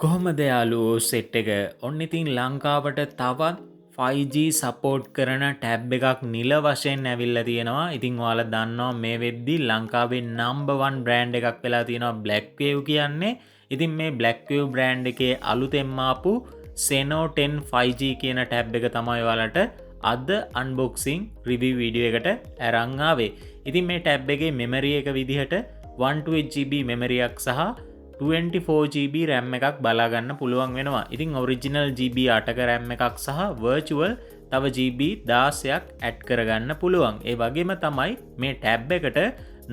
කොහොමද යාළුවෝ සෙට් එක ඔන්න ඉතින් ලංකාවට තවත් 5G සපෝට් කරන ටැබ් එකක් නිල වශයෙන් ඇවිල්ලා තියෙනවා. ඉතින් ඔයාලා දන්නවා මේ වෙද්දී ලංකාවේ නම්බර් 1 බ්‍රෑන්ඩ් එකක් වෙලා තියෙනවා Blackwave කියන්නේ. ඉතින් මේ Blackwave බ්‍රෑන්ඩ් එකේ අලුතෙන්ම ආපු Seno 10 5G කියන ටැබ් එක තමයි ඔයාලට අද අන්බොක්සිං රිවිව් වීඩියෝ එකට අරන් ආවේ. ඉතින් මේ ටැබ් එකේ මෙමරි එක විදිහට 128GB මෙමරියක් සහ 24GB RAM එකක් බලාගන්න පුළුවන් වෙනවා. ඉතින් ඔරිජිනල් GB 8ක RAM එකක් සහ වර්චුවල් තව GB 16ක් ඇඩ් කරගන්න පුළුවන්. ඒ වගේම තමයි මේ ටැබ් එකට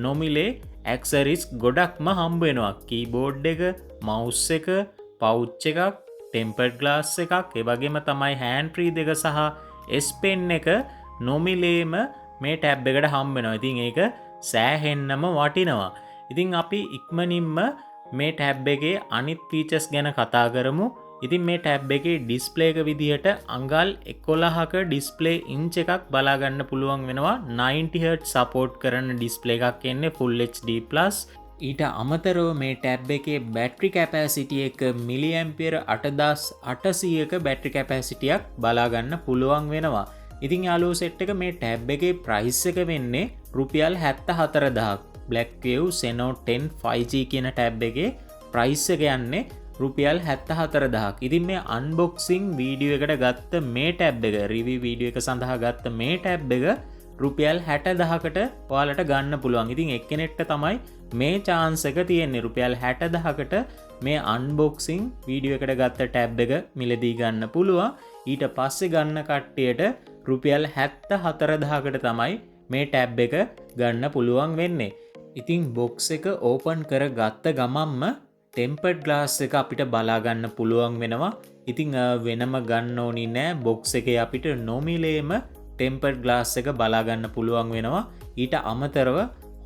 නොමිලේ ඇක්සරිස් ගොඩක්ම හම්බ වෙනවා. කීබෝඩ් එක, මවුස් එක, පවුච් එකක්, ටෙම්පර්ඩ් ග්ලාස් එකක්, ඒ වගේම තමයි හෑන්ඩ් ෆ්‍රී දෙක සහ S Pen එක නොමිලේම මේ ටැබ් එකට හම්බ වෙනවා. ඉතින් ඒක සෑහෙන්නම වටිනවා. ඉතින් අපි ඉක්මනින්ම මේ ටැබ් එකේ අනිත් ෆීචර්ස් ගැන කතා කරමු. ඉතින් මේ ටැබ් එකේ ඩිස්ප්ලේ එක විදිහට අඟල් 11ක ඩිස්ප්ලේ ඉන්ච් එකක් බලා ගන්න පුළුවන් වෙනවා. 90Hz සපෝට් කරන ඩිස්ප්ලේ එකක් එන්නේ Full HD+. ඊට අමතරව මේ ටැබ් එකේ බැටරි කැපැසිටි එක මිලිඇම්පියර් 8800ක බැටරි කැපැසිටියක් බලා ගන්න පුළුවන් වෙනවා. ඉතින් යාළුවෝ සෙට් එක මේ ටැබ් එකේ ප්‍රයිස් එක වෙන්නේ රුපියල් 74000ක්. Blackwave Seno 10 5G කියන ටැබ් එකේ ප්‍රයිස් එක යන්නේ රුපියල් 74000ක්. ඉතින් මේ අන්බොක්සිං වීඩියෝ එකට ගත්ත මේ ටැබ් එක රිවිව් වීඩියෝ එක සඳහා ගත්ත මේ ටැබ් එක රුපියල් 60000කට ඔයාලට ගන්න පුළුවන්. ඉතින් එක්කෙනෙක්ට තමයි මේ chance එක තියෙන්නේ. රුපියල් 60000කට මේ අන්බොක්සිං වීඩියෝ එකට ගත්ත ටැබ් එක මිලදී ගන්න පුළුවන්. ඊට පස්සේ ගන්න කට්ටියට රුපියල් 74000කට තමයි මේ ටැබ් එක ගන්න පුළුවන් වෙන්නේ. ඉතින් බොක්ස් එක ඕපන් කර ගත්ත ගමම්ම ටෙම්පර්ඩ් ග්ලාස් එක අපිට බලාගන්න පුළුවන් වෙනවා. ඉතිං වෙනම ගන්න ඕනි නෑ. බොක්ස් එකේ අපිට නොමිලේම ටෙම්පර්ඩ් ග්ලාස් එක බලාගන්න පුළුවන් වෙනවා. ඊට අමතරව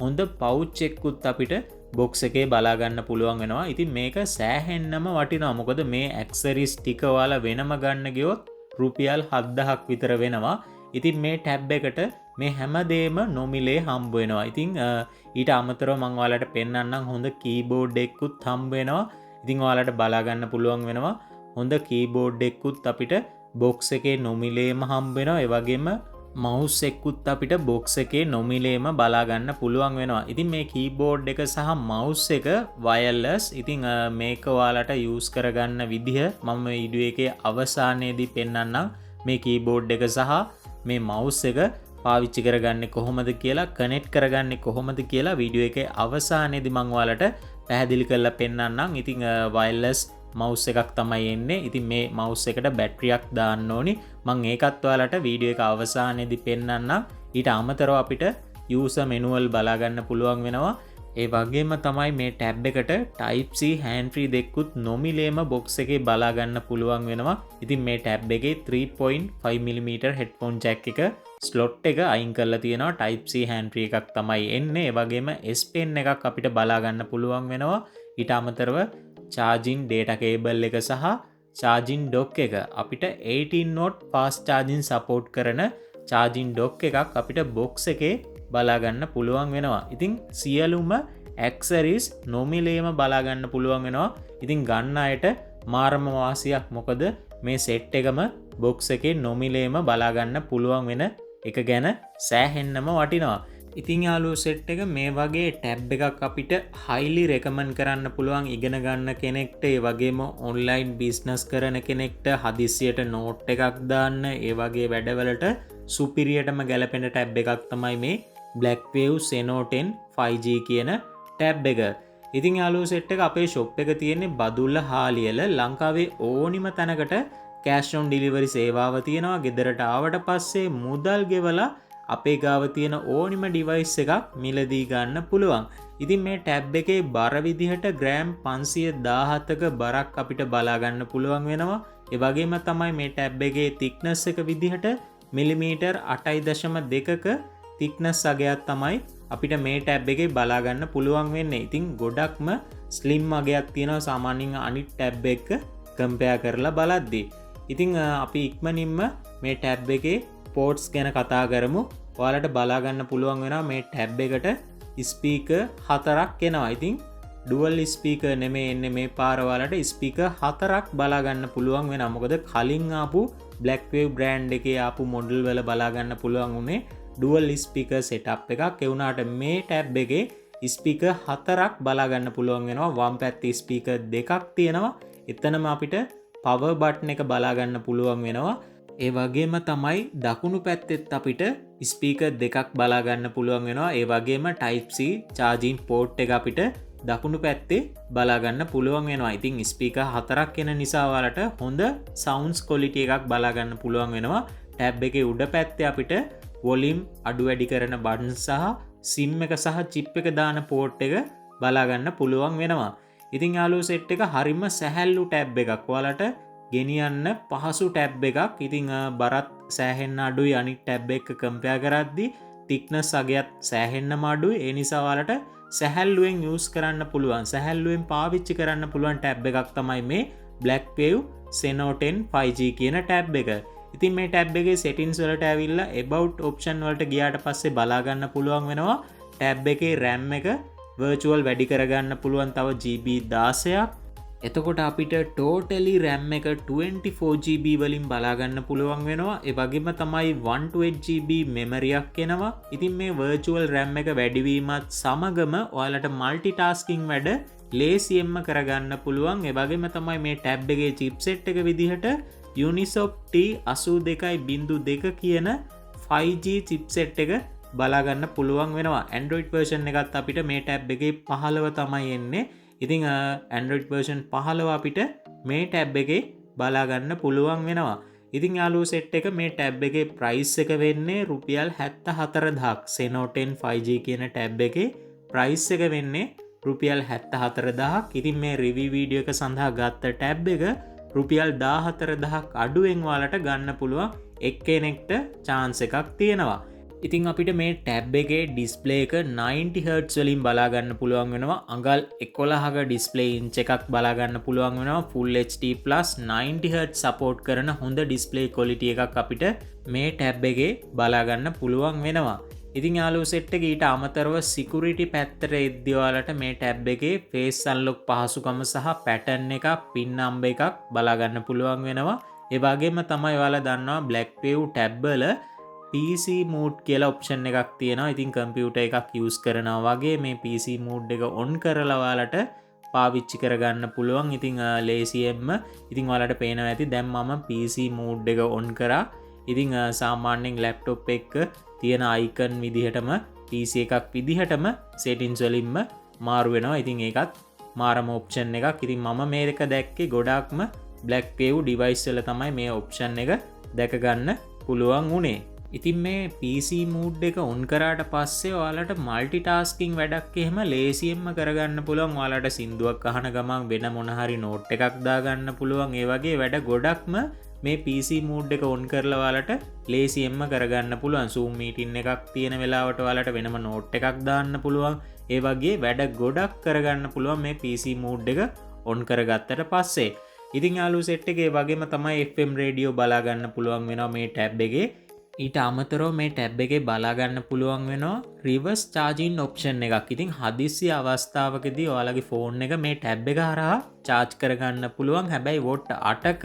හොඳ පවුච් එකකුත් අපිට බොක්ස් එකේ බලාගන්න පුළුවන් වෙනවා. ඉතින් මේක සෑහෙන්නම වටිනවා. මොකද මේ ඇක්සරිස් ටික ඔයාලා වෙනම ගන්න ගියොත් රුපියල් 7000ක් විතර වෙනවා. ඉතින් මේ ටැබ් එකට මේ හැමදේම නොමිලේ හම්බ වෙනවා. ඉතින් ඊට අමතරව මම ඔයාලට පෙන්වන්නම් හොඳ කීබෝඩ් එකකුත් හම්බ වෙනවා. ඉතින් ඔයාලට බලා ගන්න පුළුවන් වෙනවා හොඳ කීබෝඩ් එකකුත් අපිට බොක්ස් එකේ නොමිලේම හම්බ වෙනවා. ඒ වගේම මවුස් එකකුත් අපිට බොක්ස් එකේ නොමිලේම බලා ගන්න පුළුවන් වෙනවා. ඉතින් මේ කීබෝඩ් එක සහ මවුස් එක වයර්ලස්. ඉතින් මේක ඔයාලට යූස් කරගන්න විදිහ මම වීඩියෝ එකේ අවසානයේදී පෙන්වන්නම්. මේ කීබෝඩ් එක සහ මේ මවුස් එක පාවිච්චි කරගන්නේ කොහොමද කියලා, කනෙක්ට් කරගන්නේ කොහොමද කියලා වීඩියෝ එකේ අවසානයේදී මම ඔයාලට පැහැදිලි කරලා පෙන්නන්නම්. ඉතින් වයර්ලස් මවුස් එකක් තමයි එන්නේ. ඉතින් මේ මවුස් එකට බැටරියක් දාන්න ඕනි. මම ඒකත් ඔයාලට වීඩියෝ එක අවසානයේදී පෙන්නන්නම්. ඊට අමතරව අපිට යූසර් මැනුවල් බලා ගන්න පුළුවන් වෙනවා. ඒ වගේම තමයි මේ ටැබ් එකට Type C hand free දෙකකුත් නොමිලේම බොක්ස් එකේ බලා ගන්න පුළුවන් වෙනවා. ඉතින් මේ ටැබ් එකේ 3.5mm headphone jack එක ස්ලොට් එක අයින් කරලා තියෙනවා. Type C hand free එකක් තමයි එන්නේ. ඒ වගේම S Pen එකක් අපිට බලා ගන්න පුළුවන් වෙනවා. ඊට අමතරව charging data cable එක සහ charging dock එක අපිට 18W fast charging support කරන charging dock එකක් අපිට box එකේ බලා ගන්න පුළුවන් වෙනවා. ඉතින් සියලුම accessories නොමිලේම බලා ගන්න පුළුවන් වෙනවා. ඉතින් ගන්න අයට මාරම වාසියක්. මොකද මේ සෙට් එකම box එකේ නොමිලේම බලා ගන්න පුළුවන් වෙන එක ගැන සෑහෙන්නම වටිනවා. ඉතින් යාළුවෝ සෙට් එක මේ වගේ ටැබ් එකක් අපිට highly recommend කරන්න පුළුවන් ඉගෙන ගන්න කෙනෙක්ට, ඒ වගේම online business කරන කෙනෙක්ට, හදිස්සියට note එකක් දාන්න, ඒ වගේ වැඩවලට සුපිරියටම ගැලපෙන ටැබ් එකක් තමයි මේ Blackwave Seno 10 5G කියන ටැබ් එක. ඉතින් යාළුවෝ සෙට් එක අපේ shop එක තියෙන්නේ බදුල්ල හාලියල. ලංකාවේ ඕනිම තැනකට cash on delivery සේවාව තියෙනවා. ගෙදරට ආවට පස්සේ මුදල් ගෙවලා අපේ ගාව තියෙන ඕනිම ඩිවයිස් එකක් මිලදී ගන්න පුළුවන්. ඉතින් මේ ටැබ් එකේ බර විදිහට ග්‍රෑම් 517ක බරක් අපිට බලා ගන්න පුළුවන් වෙනවා. ඒ වගේම තමයි මේ ටැබ් එකේ thickness එක විදිහට මිලිමීටර් 8.2ක thickness අගයක් තමයි අපිට මේ ටැබ් එකේ බලා ගන්න පුළුවන් වෙන්නේ. ඉතින් ගොඩක්ම slim අගයක් තියෙනවා සාමාන්‍යයෙන් අනිත් ටැබ් එක කම්පෙයාර් කරලා බලද්දී. ඉතින් අපි ඉක්මනින්ම මේ ටැබ් එකේ පෝට්ස් ගැන කතා කරමු. ඔයාලට බලා ගන්න පුළුවන් වෙනවා මේ ටැබ් එකට ස්පීකර් 4ක් එනවා. ඉතින් ඩුවල් ස්පීකර් නෙමේ එන්නේ මේ පාර ඔයාලට ස්පීකර් 4ක් බලා ගන්න පුළුවන් වෙනවා. මොකද කලින් ආපු Blackwave brand එකේ ආපු මොඩල් වල බලා ගන්න පුළුවන් උනේ ඩුවල් ස්පීකර් setup එකක්. ඒ වුණාට මේ ටැබ් එකේ ස්පීකර් 4ක් බලා ගන්න පුළුවන් වෙනවා. වම් පැත්තේ ස්පීකර් දෙකක් තියෙනවා. එතනම අපිට power button එක බලා ගන්න පුළුවන් වෙනවා. ඒ වගේම තමයි දකුණු පැත්තෙත් අපිට ස්පීකර් දෙකක් බලා ගන්න පුළුවන් වෙනවා. ඒ වගේම Type C charging port එක අපිට දකුණු පැත්තේ බලා ගන්න පුළුවන් වෙනවා. ඉතින් ස්පීකර් 4ක් එන නිසා ඔයාලට හොඳ sounds quality එකක් බලා ගන්න පුළුවන් වෙනවා. ටැබ් එකේ උඩ පැත්තේ අපිට volume අඩු වැඩි කරන බටන් සහ SIM එක සහ chip එක දාන port එක බලා ගන්න පුළුවන් වෙනවා. ඉතින් යාළුවෝ සෙට් එක හරිම සැහැල්ලු ටැබ් එකක්. ඔයාලට ගෙනියන්න පහසු ටැබ් එකක්. ඉතින් බරත් සෑහෙන්න අඩුයි අනිත් ටැබ් එක කම්පෙයාර් කරද්දී. thickness අගයත් සෑහෙන්නම අඩුයි. ඒ නිසා ඔයාලට සැහැල්ලුවෙන් යූස් කරන්න පුළුවන්, සැහැල්ලුවෙන් පාවිච්චි කරන්න පුළුවන් ටැබ් එකක් තමයි මේ Blackwave Seno 10 5G කියන ටැබ් එක. ඉතින් මේ ටැබ් එකේ settings වලට ඇවිල්ලා about option වලට ගියාට පස්සේ බලා ගන්න පුළුවන් වෙනවා ටැබ් එකේ RAM එක virtual වැඩි කරගන්න පුළුවන් තව GB 16ක්. එතකොට අපිට totally RAM එක 24GB වලින් බලාගන්න පුළුවන් වෙනවා. ඒ වගේම තමයි 128GB මෙමරියක් එනවා. ඉතින් මේ virtual RAM එක වැඩිවීමත් සමගම ඔයාලට multitasking වැඩ ලේසියෙන්ම කරගන්න පුළුවන්. ඒ වගේම තමයි මේ ටැබ් එකේ chipset එක විදිහට Unisoc T82.2 කියන 5G chipset එක බලාගන්න පුළුවන් වෙනවා. Android version එකත් අපිට මේ ටැබ් එකේ 15 තමයි එන්නේ. ඉතිං Android version 15 අපිට මේ ටැබ් එකේ බලාගන්න පුළුවන් වෙනවා. ඉතිං යාළුවෝ සෙට් එක මේ ටැබ් එකේ ප්‍රයිස් එක වෙන්නේ රුපියල් 74,000ක්. Seno 10 5G කියන ටැබ් එකේ ප්‍රයිස් එක වෙන්නේ රුපියල් 74,000ක්. ඉතින් මේ රිවිව් වීඩියෝ එක සඳහා ගත්ත ටැබ් එක රුපියල් 14,000ක් අඩුවෙන් ඔයාලට ගන්න පුළුවන් එක්කෙනෙක්ට chance එකක් තියෙනවා. ඉතින් අපිට මේ ටැබ් එකේ ඩිස්ප්ලේ එක 90Hz වලින් බලාගන්න පුළුවන් වෙනවා. අඟල් 11ක ඩිස්ප්ලේ ඉන්ච් එකක් බලාගන්න පුළුවන් වෙනවා. Full HD+ 90Hz සපෝට් කරන හොඳ ඩිස්ප්ලේ quality එකක් අපිට මේ ටැබ් එකේ බලාගන්න පුළුවන් වෙනවා. ඉතින් යාළුවෝ සෙට් එක ඊට අමතරව security පැත්තට එද්දී ඔයාලට මේ ටැබ් එකේ face unlock පහසුකම සහ pattern එකක් pin number එකක් බලාගන්න පුළුවන් වෙනවා. ඒ වගේම තමයි ඔයාලා දන්නවා Blackwave ටැබ් වල PC mode කියලා ඔප්ෂන් එකක් තියෙනවා. ඉතින් කම්පියුටර් එකක් යූස් කරනවා වගේ මේ PC mode එක on කරලා ඔයාලට පාවිච්චි කරගන්න පුළුවන්. ඉතින් ලේසියෙන්ම ඉතින් ඔයාලට පේනවා ඇති දැන් මම PC mode එක on කරා. ඉතින් සාමාන්‍යයෙන් laptop එක තියෙන icon විදිහටම PC එකක් විදිහටම settings වලින්ම මාරු වෙනවා. ඉතින් ඒකත් මාරම ඔප්ෂන් එකක්. ඉතින් මම මේක දැක්කේ ගොඩාක්ම Blackwave device වල තමයි මේ ඔප්ෂන් එක දැක ගන්න පුළුවන් උනේ. ඉතින් මේ PC මූඩ් එක ඔන් කරාට පස්සේ ඔයාලට මල්ටිටාස්කින් වැඩක් එහෙම ලේසියෙන්ම කරගන්න පුළුවන්. ඔයාලට සින්දුවක් අහන ගමන් වෙන මොන හරි නෝට් එකක් දාගන්න පුළුවන්. ඒ වගේ වැඩ ගොඩක්ම මේ PC මූඩ් එක ඔන් කරලා ඔයාලට ලේසියෙන්ම කරගන්න පුළුවන්. Zoom meeting එකක් තියෙන වෙලාවට ඔයාලට වෙනම නෝට් එකක් දාන්න පුළුවන්. ඒ වගේ වැඩ ගොඩක් කරගන්න පුළුවන් මේ PC මූඩ් එක ඔන් කරගත්තට පස්සේ. ඉතින් යාළුවෝ සෙට් එකේ වගේම තමයි FM රේඩියෝ බලා ගන්න පුළුවන් වෙනවා මේ ටැබ් එකේ. ඊට අමතරව මේ ටැබ් එකේ බලාගන්න පුළුවන් වෙනවා රිවර්ස් චාර්ජින් ඔප්ෂන් එකක්. ඉතින් හදිස්සි අවස්ථාවකදී ඔයාලගේ ෆෝන් එක මේ ටැබ් එක හරහා චාර්ජ් කරගන්න පුළුවන්. හැබැයි වොට් 8ක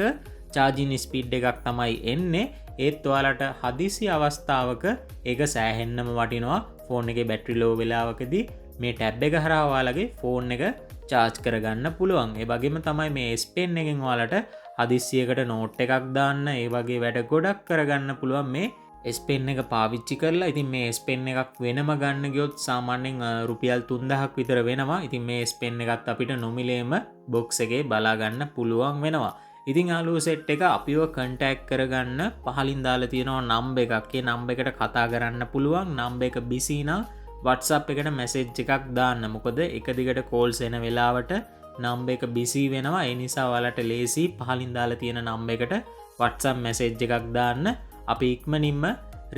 චාර්ජින් ස්පීඩ් එකක් තමයි එන්නේ. ඒත් ඔයාලට හදිස්සි අවස්ථාවක ඒක සෑහෙන්නම වටිනවා. ෆෝන් එකේ බැටරි ලෝ වෙලාවකදී මේ ටැබ් එක හරහා ඔයාලගේ ෆෝන් එක චාර්ජ් කරගන්න පුළුවන්. ඒ වගේම තමයි මේ S Pen එකෙන් ඔයාලට හදිස්සියකට නෝට් එකක් දාන්න ඒ වගේ වැඩ ගොඩක් කරගන්න පුළුවන් මේ S Pen එක පාවිච්චි කරලා. ඉතින් මේ S Pen එකක් වෙනම ගන්න ගියොත් සාමාන්‍යයෙන් රුපියල් 3,000ක් විතර වෙනවා. ඉතින් මේ S Pen එකත් අපිට නොමිලේම බොක්ස් එකේ බලා ගන්න පුළුවන් වෙනවා. ඉතින් යාළුවෝ සෙට් එක අපිව කන්ටැක්ට් කරගන්න පහලින් දාලා තියෙනවා නම්බර් එකක්. ඒ නම්බර් එකට කතා කරන්න පුළුවන්. නම්බර් එක බිසි නම් WhatsApp එකට මැසේජ් එකක් දාන්න. මොකද එක දිගට කෝල්ස් එන වෙලාවට නම්බර් එක බිසි වෙනවා. ඒ නිසා ඔයාලට ලේසි පහලින් දාලා තියෙන නම්බර් එකට WhatsApp මැසේජ් එකක් දාන්න. අපි ඉක්මනින්ම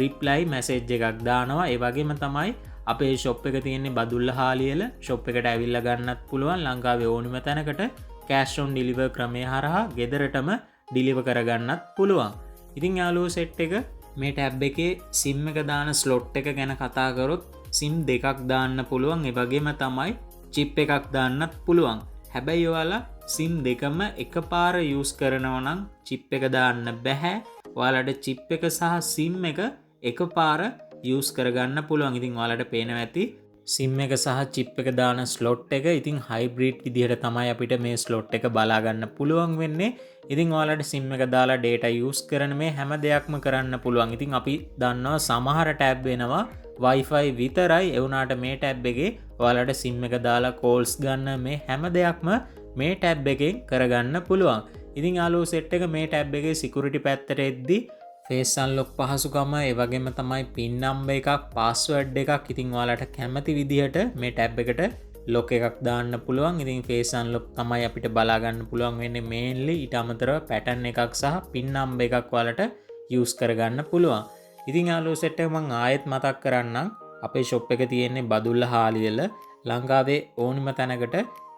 රිප්ලයි මැසේජ් එකක් දානවා. ඒ වගේම තමයි අපේ ෂොප් එක තියෙන්නේ බදුල්ල හාලියල. ෂොප් එකට ඇවිල්ලා ගන්නත් පුළුවන්. ලංකාවේ ඕනිම තැනකට කෑෂ් ඔන් ඩිලිවර් ක්‍රමය හරහා ගෙදරටම ඩිලිවර් කරගන්නත් පුළුවන්. ඉතින් යාළුවෝ සෙට් එක මේ ටැබ් එකේ SIM එක දාන ස්ලොට් එක ගැන කතා කරොත් SIM දෙකක් දාන්න පුළුවන්. ඒ වගේම තමයි චිප් එකක් දාන්නත් පුළුවන්. හැබැයි ඔයාලා සිම් දෙකම එක පාර යූස් කරනවනම් චිප් එක දාන්න බැහැ. ඔයාලට චිප් එක සහ සිම් එක එක පාර යූස් කරගන්න පුළුවන්. ඉතින් ඔයාලට පේනවා ඇති සිම් එක සහ චිප් එක දාන ස්ලොට් එක ඉතින් හයිබ්‍රීඩ් විදිහට තමයි අපිට මේ ස්ලොට් එක බලාගන්න පුළුවන් වෙන්නේ. ඉතින් ඔයාලට සිම් එක දාලා ඩේටා යූස් කරන මේ හැම දෙයක්ම කරන්න පුළුවන්. ඉතින් අපි දන්නවා සමහර ටැබ් වෙනවා Wi-Fi විතරයි. ඒ වුණාට මේ ටැබ් එකේ ඔයාලට සිම් එක දාලා කෝල්ස් ගන්න මේ හැම දෙයක්ම මේ ටැබ් එකෙන් කරගන්න පුළුවන්. ඉතින් යාළුවෝ සෙට් එක මේ ටැබ් එකේ සිකියුරිටි පැත්තට එද්දි ෆේස් අන්ලොක් පහසුකම ඒ වගේම තමයි පින් නම්බර් එකක් පාස්වර්ඩ් එකක් ඉතින් ඔයාලට කැමති විදිහට මේ ටැබ් එකට ලොක් එකක් දාන්න පුළුවන්. ඉතින් ෆේස් අන්ලොක් තමයි අපිට බලා ගන්න පුළුවන් වෙන්නේ මේන්ලි. ඊට අමතරව පැටර්න් එකක් සහ පින් නම්බර් එකක් ඔයාලට යූස් කරගන්න පුළුවන්. ඉතින් යාළුවෝ සෙට් එක මම ආයෙත් මතක් කරන්නම්. අපේ ෂොප් එක තියෙන්නේ බදුල්ල හාලියල. ලංකාවේ ඕනිම තැනකට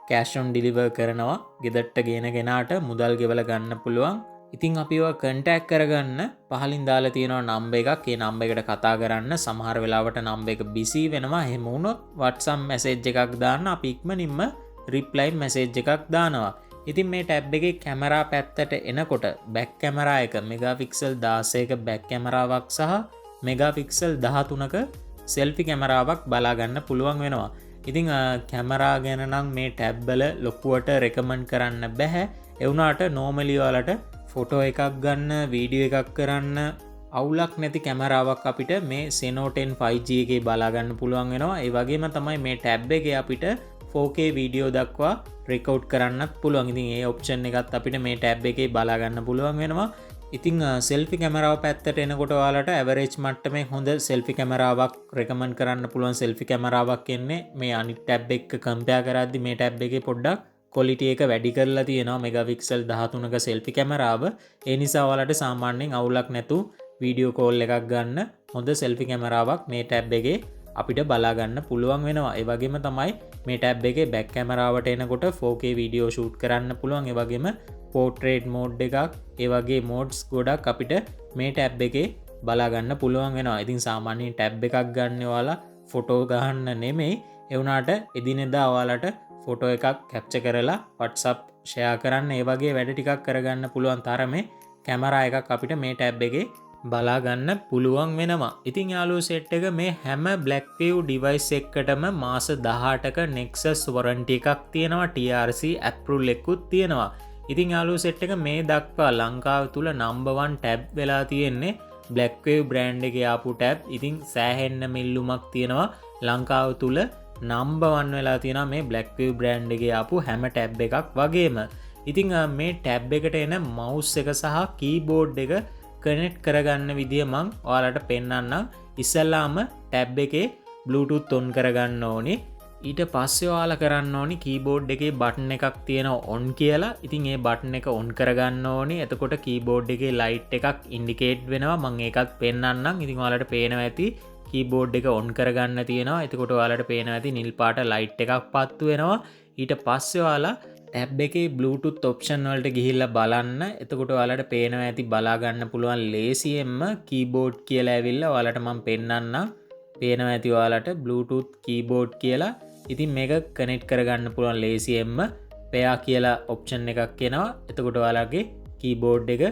කෑෂ් ඔන් ඩිලිවර් කරනවා. ගෙදරට ගේන කෙනාට මුදල් ගෙවලා ගන්න පුළුවන්. ඉතින් අපිව කන්ටැක්ට් කරගන්න පහලින් දාලා තියෙනවා නම්බර් එකක්. ඒ නම්බර් එකට කතා කරන්න. සමහර වෙලාවට නම්බර් එක බිසි වෙනවා. එහෙම වුණොත් WhatsApp මැසේජ් එකක් දාන්න අපි ඉක්මනින්ම රිප්ලයි මැසේජ් එකක් දානවා. ඉතින් මේ ටැබ් එකේ කැමරා පැත්තට එනකොට බැක් කැමරා එක මෙගාපික්සල් 16ක බැක් කැමරාවක් සහ මෙගාපික්සල් 13ක සෙල්ෆි කැමරාවක් බලා ගන්න පුළුවන් වෙනවා. ඉතින් කැමරා ගැන නම් මේ ටැබ් වල ලොකුවට රෙකමන්ඩ් කරන්න බෑ. ඒ වුණාට නෝමලි ඔයාලට ෆොටෝ එකක් ගන්න වීඩියෝ එකක් කරන්න අවුලක් නැති කැමරාවක් අපිට මේ Seno 10 5G එකේ බලා ගන්න පුළුවන් වෙනවා. ඒ වගේම තමයි මේ ටැබ් එකේ අපිට 4K වීඩියෝ දක්වා රෙකෝඩ් කරන්නත් පුළුවන්. ඉතින් ඒ ඔප්ෂන් එකත් අපිට මේ ටැබ් එකේ බලා ගන්න පුළුවන් වෙනවා. ඉතින් සෙල්ෆි කැමරාව පැත්තට එනකොට ඔයාලට ඇවරේජ් මට්ටමේ හොඳ සෙල්ෆි කැමරාවක් රෙකමන්ඩ් කරන්න පුළුවන් සෙල්ෆි කැමරාවක් එන්නේ මේ අනිත් ටැබ් එක කම්පෙයාර් කරද්දි මේ ටැබ් එකේ පොඩ්ඩක් ක්වොලිටි එක වැඩි කරලා තියෙනවා මෙගාපික්සල් 13ක සෙල්ෆි කැමරාව. ඒ නිසා ඔයාලට සාමාන්‍යයෙන් අවුලක් නැතුව වීඩියෝ කෝල් එකක් ගන්න හොඳ සෙල්ෆි කැමරාවක් මේ ටැබ් එකේ අපිට බලා ගන්න පුළුවන් වෙනවා. ඒ වගේම තමයි මේ ටැබ් එකේ බැක් කැමරාවට එනකොට 4K වීඩියෝ ෂූට් කරන්න පුළුවන්. ඒ වගේම පෝට්‍රේට් මෝඩ් එකක් ඒ වගේ මෝඩ්ස් ගොඩක් අපිට මේ ටැබ් එකේ බලා ගන්න පුළුවන් වෙනවා. ඉතින් සාමාන්‍යයෙන් ටැබ් එකක් ගන්න ඔයාලා ෆොටෝ ගන්න නෙමෙයි. ඒ වුණාට එදිනෙදා ඔයාලට ෆොටෝ එකක් කැප්චර් කරලා WhatsApp ෂෙයා කරන්න ඒ වගේ වැඩ ටිකක් කරගන්න පුළුවන් තරමේ කැමරා එකක් අපිට මේ ටැබ් එකේ බලා ගන්න පුළුවන් වෙනවා. ඉතින් යාළුවෝ සෙට් එක මේ හැම Blackview device එකකටම මාස 18ක Nexus warranty එකක් තියෙනවා. TRC approval එකකුත් තියෙනවා. ඉතින් යාළුවෝ සෙට් එක මේ දක්වා ලංකාව තුල number 1 ටැබ් වෙලා තියෙන්නේ Blackview brand එකේ ආපු ටැබ්. ඉතින් සෑහෙන්න මිල්ලුමක් තියෙනවා ලංකාව තුල number 1 වෙලා තියෙනවා මේ Blackview brand එකේ ආපු හැම ටැබ් එකක් වගේම. ඉතින් මේ ටැබ් එකට එන mouse එක සහ keyboard එක කනෙක්ට් කරගන්න විදිය මං ඔයාලට පෙන්නන්නම්. ඉස්සෙල්ලාම ටැබ් එකේ Bluetooth on කරගන්න ඕනේ. ඊට පස්සේ ඔයාලා කරන්න ඕනි කීබෝඩ් එකේ බටන් එකක් තියෙනවා on කියලා. ඉතින් ඒ බටන් එක on කරගන්න ඕනේ. එතකොට කීබෝඩ් එකේ ලයිට් එකක් ඉන්ඩිකේට් වෙනවා. මම ඒකත් පෙන්නන්නම්. ඉතින් ඔයාලට පේනවා ඇති කීබෝඩ් එක on කරගන්න තියෙනවා. එතකොට ඔයාලට පේනවා ඇති නිල් පාට ලයිට් එකක් පත්තු වෙනවා. ඊට පස්සේ ඔයාලා ටැබ් එකේ Bluetooth option වලට ගිහිල්ලා බලන්න. එතකොට ඔයාලට පේනවා ඇති බලා ගන්න පුළුවන් ලේසියෙන්ම කීබෝඩ් කියලා ඇවිල්ලා ඔයාලට මම පෙන්නන්නම්. පේනවා ඇති ඔයාලට Bluetooth keyboard කියලා. ඉතින් මේක කනෙක්ට් කරගන්න පුළුවන් ලේසියෙන්ම pair කියලා ඔප්ෂන් එකක් එනවා. එතකොට ඔයාලගේ කීබෝඩ් එක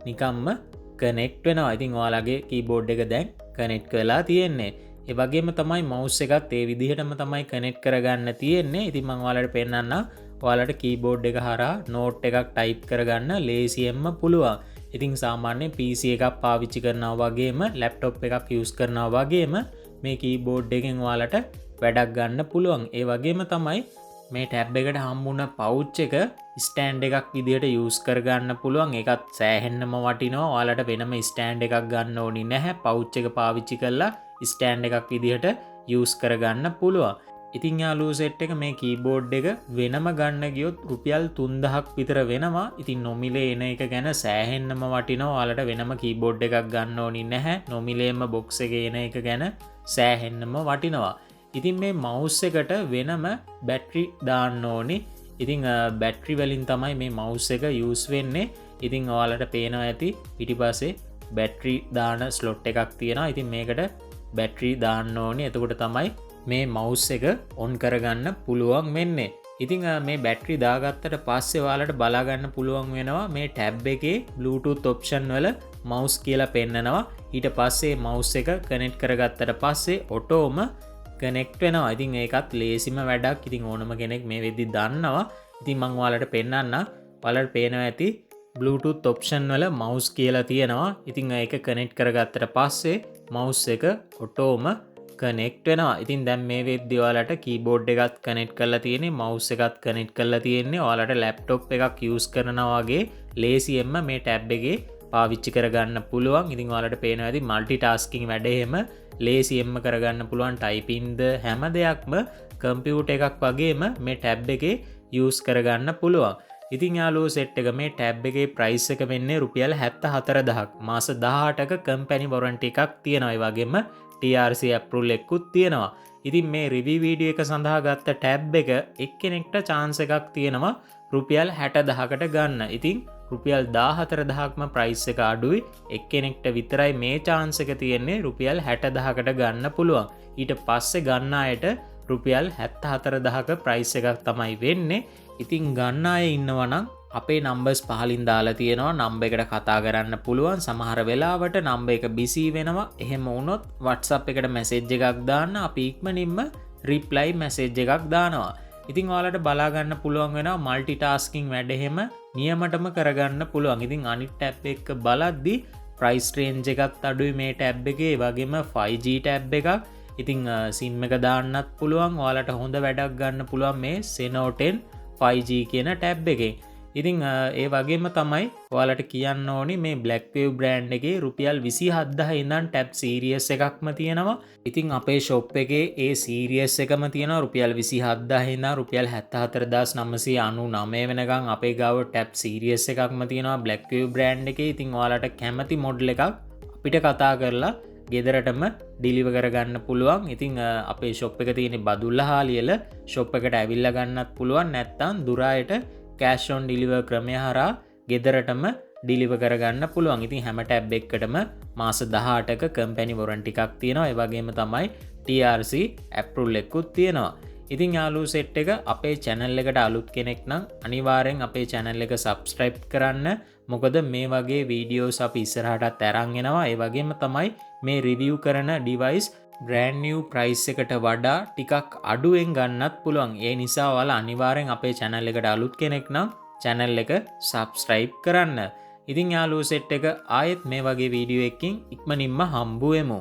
නිකම්ම කනෙක්ට් වෙනවා. ඉතින් ඔයාලගේ කීබෝඩ් එක දැන් කනෙක්ට් වෙලා තියෙන්නේ. ඒ වගේම තමයි mouse එකත් ඒ විදිහටම තමයි කනෙක්ට් කරගන්න තියෙන්නේ. ඉතින් මම ඔයාලට පෙන්නන්නම්. ඔයාලට කීබෝඩ් එක හරහා නෝට් එකක් ටයිප් කරගන්න ලේසියෙන්ම පුළුවන්. ඉතින් සාමාන්‍ය PC එකක් පාවිච්චි කරනවා වගේම ලැප්ටොප් එකක් යූස් කරනවා වගේම මේ කීබෝඩ් එකෙන් ඔයාලට වැඩක් ගන්න පුළුවන්. ඒ වගේම තමයි මේ ටැබ් එකට හම්බුන පවුච් එක ස්ටෑන්ඩ් එකක් විදිහට යූස් කරගන්න පුළුවන්. ඒකත් සෑහෙන්නම වටිනවා. ඔයාලට වෙනම ස්ටෑන්ඩ් එකක් ගන්න ඕනි නැහැ. පවුච් එක පාවිච්චි කරලා ස්ටෑන්ඩ් එකක් විදිහට යූස් කරගන්න පුළුවන්. ඉතින් යාළුවෝ සෙට් එක මේ කීබෝඩ් එක වෙනම ගන්න ගියොත් රුපියල් 3000ක් විතර වෙනවා. ඉතින් නොමිලේ එන එක ගැන සෑහෙන්නම වටිනවා. ඔයාලට වෙනම කීබෝඩ් එකක් ගන්න ඕනි නැහැ. නොමිලේම බොක්ස් එකේ එන එක ගැන සෑහෙන්නම වටිනවා. ඉතින් මේ mouse එකට වෙනම බැටරි දාන්න ඕනි. ඉතින් බැටරි වලින් තමයි මේ mouse එක යූස් වෙන්නේ. ඉතින් ඔයාලට පේනවා ඇති පිටිපස්සේ බැටරි දාන ස්ලොට් එකක් තියෙනවා. ඉතින් මේකට බැටරි දාන්න ඕනි. එතකොට තමයි මේ මවුස් එක ඔන් කරගන්න පුළුවන් වෙන්නේ. ඉතිං මේ බැට්‍රි දාගත්තට පස්සේ වාලට බලාගන්න පුළුවන් වෙනවා මේ ටැබ් එකේ Bluetooth ඔප්ෂන් වල මවුස් කියලා පෙන්නනවා. ඊට පස්සේ මවුස් එක කනෙක්ට් කරගත්තට පස්සේ ඔටෝම කනෙක්ට් වෙනවා. ඉතින් ඒකත් ලේසිම වැඩක්. ඉතින් ඕනම කෙනෙක් මේ වෙද්දි දන්නවා. ඉතින් මං ඔයාලට පෙන්නන්න. ඔයාලට පේනවා ඇති Bluetooth ඔප්ෂන් වල මවුස් කියලා තියෙනවා. ඉතින් ඒක කනෙක්ට් කරගත්තට පස්සේ මවුස් එක ඔටෝම කනෙක්ට් වෙනවා. ඉතින් දැන් මේ වෙද්දි ඔයාලට කීබෝඩ් එකත් කනෙක්ට් කරලා තියෙන්නේ, මවුස් එකත් කනෙක්ට් කරලා තියෙන්නේ. ඔයාලට ලැප්ටොප් එකක් යූස් කරනවා වගේ ලේසියෙන්ම මේ ටැබ් එකේ පාවිච්චි කරගන්න පුළුවන්. ඉතින් ඔයාලට පේනවා ඇති মালටි ටාස්කින් වැඩේ එහෙම ලේසියෙන්ම කරගන්න පුළුවන්. ටයිපින්ග්ද හැම දෙයක්ම කම්පියුටර් එකක් වගේම මේ ටැබ් එකේ යූස් කරගන්න පුළුවන්. ඉතින් යාළුවෝ සෙට් එක මේ ටැබ් එකේ ප්‍රයිස් එක වෙන්නේ රුපියල් 74000ක්. මාස 18ක කම්පැනි වොරන්ටි එකක් තියෙනවා. ඒ වගේම TRC ඇප්රූවල් එකකුත් තියෙනවා. ඉතින් මේ රිවිව් වීඩියෝ එක සඳහා ගත්ත ටැබ් එක එක්කෙනෙක්ට chance එකක් තියෙනවා රුපියල් 60000කට ගන්න. ඉතින් රුපියල් 14000ක්ම ප්‍රයිස් එක අඩුයි. එක්කෙනෙක්ට විතරයි මේ chance එක තියෙන්නේ රුපියල් 60000කට ගන්න පුළුවන්. ඊට පස්සේ ගන්න අයට රුපියල් 74000ක ප්‍රයිස් එකක් තමයි වෙන්නේ. ඉතින් ගන්න අය ඉන්නවනම් අපේ නම්බර්ස් පහලින් දාලා තියෙනවා. නම්බර් එකට කතා කරන්න පුළුවන්. සමහර වෙලාවට නම්බර් එක බිසි වෙනවා. එහෙම වුණොත් WhatsApp එකට මැසේජ් එකක් දාන්න. අපි ඉක්මනින්ම රිප්ලයි මැසේජ් එකක් දානවා. ඉතින් ඔයාලට බලා ගන්න පුළුවන් වෙනවා মালටි ටාස්කින් වැඩ එහෙම නියමටම කරගන්න පුළුවන්. ඉතින් අනිත් ටැබ් එක බලද්දි ප්‍රයිස් රේන්ජ් එකත් අඩුයි මේ ටැබ් එකේ. ඒ වගේම 5G ටැබ් එකක්. ඉතින් සිම් එක දාන්නත් පුළුවන්. ඔයාලට හොඳ වැඩක් ගන්න පුළුවන් මේ Seno 10 5G කියන ටැබ් එකෙන්. ඉතින් ඒ වගේම තමයි ඔයාලට කියන්න ඕනි මේ Blackwave බ්‍රෑන්ඩ් එකේ රුපියල් 27000 ඉඳන් ටැබ් සීරියස් එකක්ම තියෙනවා. ඉතින් අපේ ෂොප් එකේ ඒ සීරියස් එකම තියෙනවා රුපියල් 27000 ඉඳන් රුපියල් 74999 වෙනකන් අපේ ගාව ටැබ් සීරියස් එකක්ම තියෙනවා Blackwave බ්‍රෑන්ඩ් එකේ. ඉතින් ඔයාලට කැමති මොඩල් එකක් අපිට කතා කරලා ගෙදරටම ඩිලිවර් කරගන්න පුළුවන්. ඉතින් අපේ ෂොප් එක තියෙන්නේ බදුල්ලහාලියල. ෂොප් එකට ඇවිල්ලා ගන්නත් පුළුවන්. නැත්නම් දුරායට කෑෂ් ඔන් ඩිලිවර් ක්‍රමය හරහා ගෙදරටම ඩිලිවර් කරගන්න පුළුවන්. ඉතින් හැම ටැබ් එකකටම මාස 18ක කම්පැනි වොරන්ටි එකක් තියෙනවා. ඒ වගේම තමයි TRC ඇප්‍රූවල් එකකුත් තියෙනවා. ඉතින් යාළුවෝ සෙට් එක අපේ channel එකට අලුත් කෙනෙක් නම් අනිවාර්යෙන් අපේ channel එක subscribe කරන්න. මොකද මේ වගේ වීඩියෝස් අපි ඉස්සරහටත් අරන් එනවා. ඒ වගේම තමයි මේ රිවිව් කරන device brand new price එකට වඩා ටිකක් අඩුවෙන් ගන්නත් පුළුවන්. ඒ නිසා ඔයාලා අනිවාර්යෙන් අපේ channel එකට අලුත් කෙනෙක් නම් channel එක subscribe කරන්න. ඉතින් යාළුවෝ සෙට් එක ආයෙත් මේ වගේ වීඩියෝ එකකින් ඉක්මනින්ම හම්බ වෙමු.